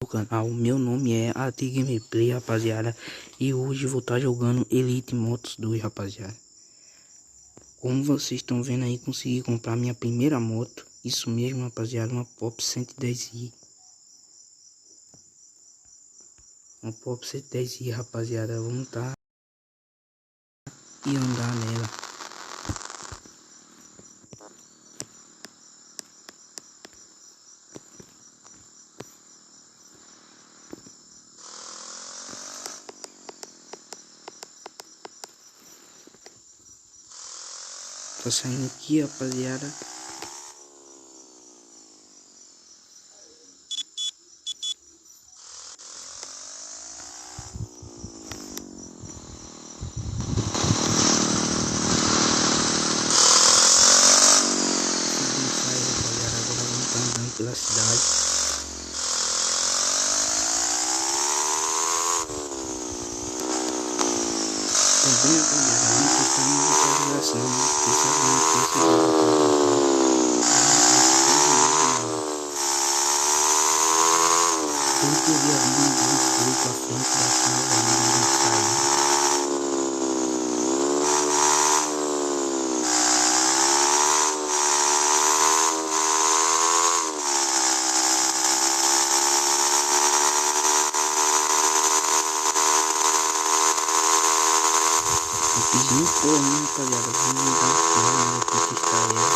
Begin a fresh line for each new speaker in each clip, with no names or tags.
canal. Meu nome é AT Gameplay, rapaziada. E hoje vou estar jogando Elite Motos 2, rapaziada. Como vocês estão vendo aí, consegui comprar minha primeira moto. Isso mesmo, rapaziada, uma Pop 110i. Uma Pop 110i, rapaziada. Vamos estar e andar nela. Tô saindo aqui, rapaziada. Agora vamos estar andando pela cidade. Também, rapaziada, não precisamos de atualização. Eu queria vir um pouco à frente da casa ali onde sair. Eu fiz muito por mim, rapaziada. Vamos mudar o plano, vou conquistar ela.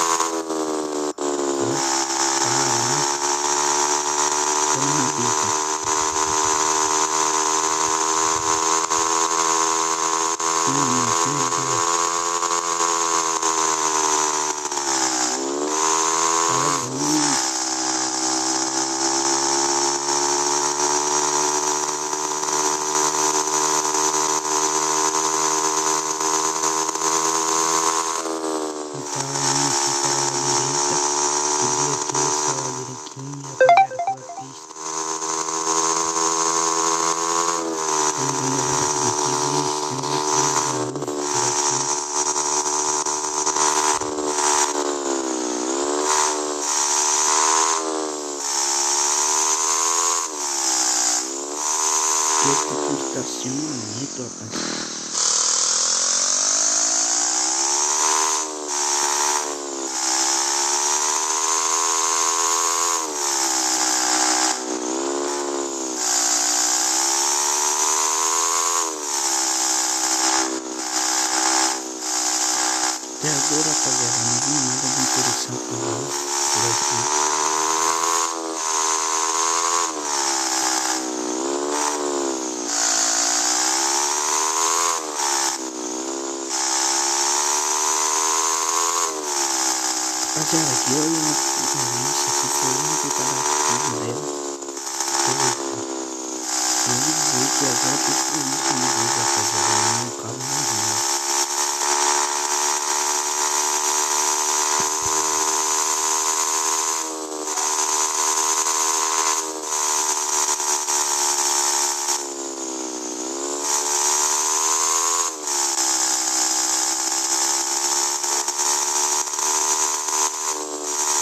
Vamos na bica. Estacionamento, rapaz. Até agora, rapaziada, não vi nada de interessante por aqui. Rapaziada, aqui olha uma lista que foi o único cadastro dela. Eu vou dizer que agora tem que ir isso no vídeo, rapaziada, não cabe mais nada.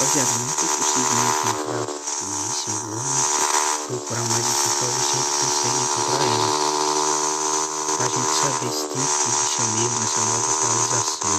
Rapaziada, não tô conseguindo encontrar polícia. Vamos procurar mais aqui pra ver se a gente consegue encontrar ele. Pra gente saber se tem polícia mesmo nessa nova atualização.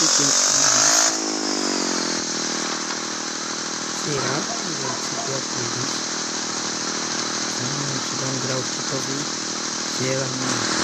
que é será que vai ser a polícia? Vamos dar um grau aqui pra ver se ela não...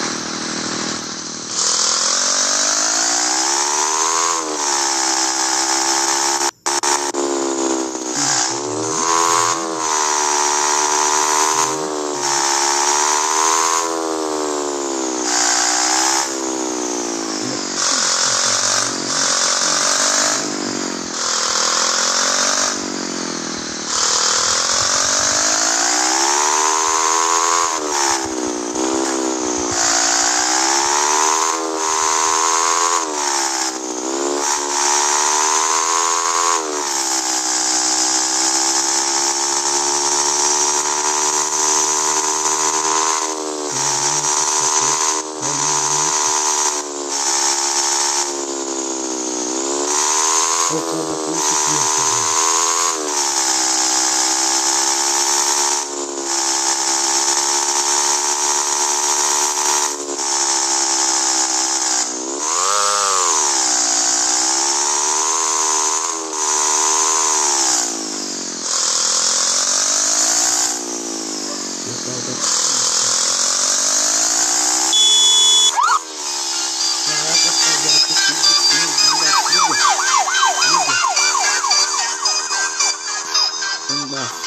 Vou colocar com isso aqui,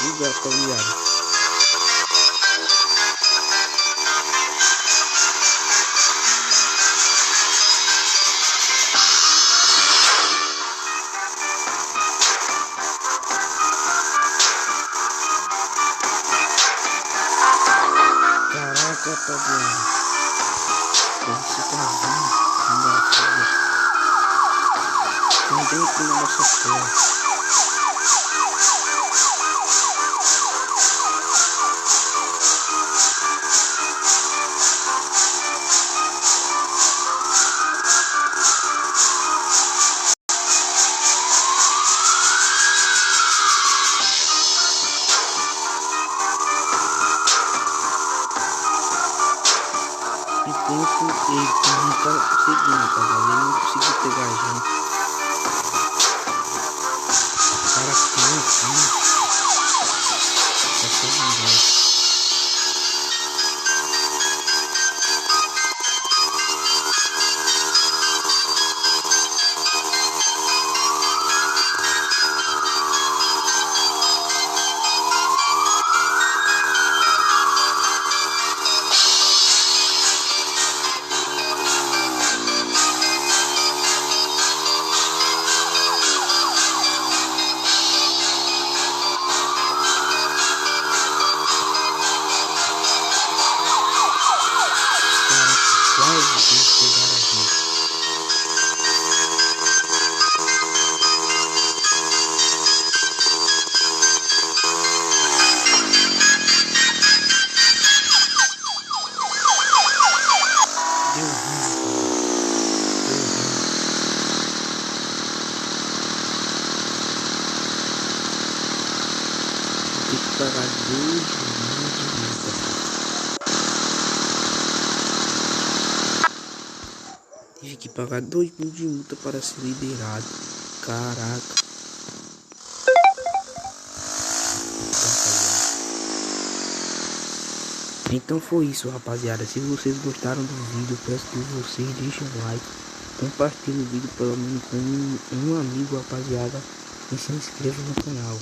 fuga, rapaziada. Caraca, rapaziada. Esse carrinho da fuga. Também aqui na nossa tela. Enquanto ele não tá conseguindo, tá vendo? Ele não conseguiu pegar a gente. Cara, que loucura. Tá seguindo. Tem que pagar 2 milhões de multa. Tive que pagar 2 mil de multa para ser liberado. Caraca. Então foi isso, rapaziada. Se vocês gostaram do vídeo, peço que vocês deixem um like, compartilhem o vídeo pelo menos com um amigo, rapaziada, e se inscrevam no canal.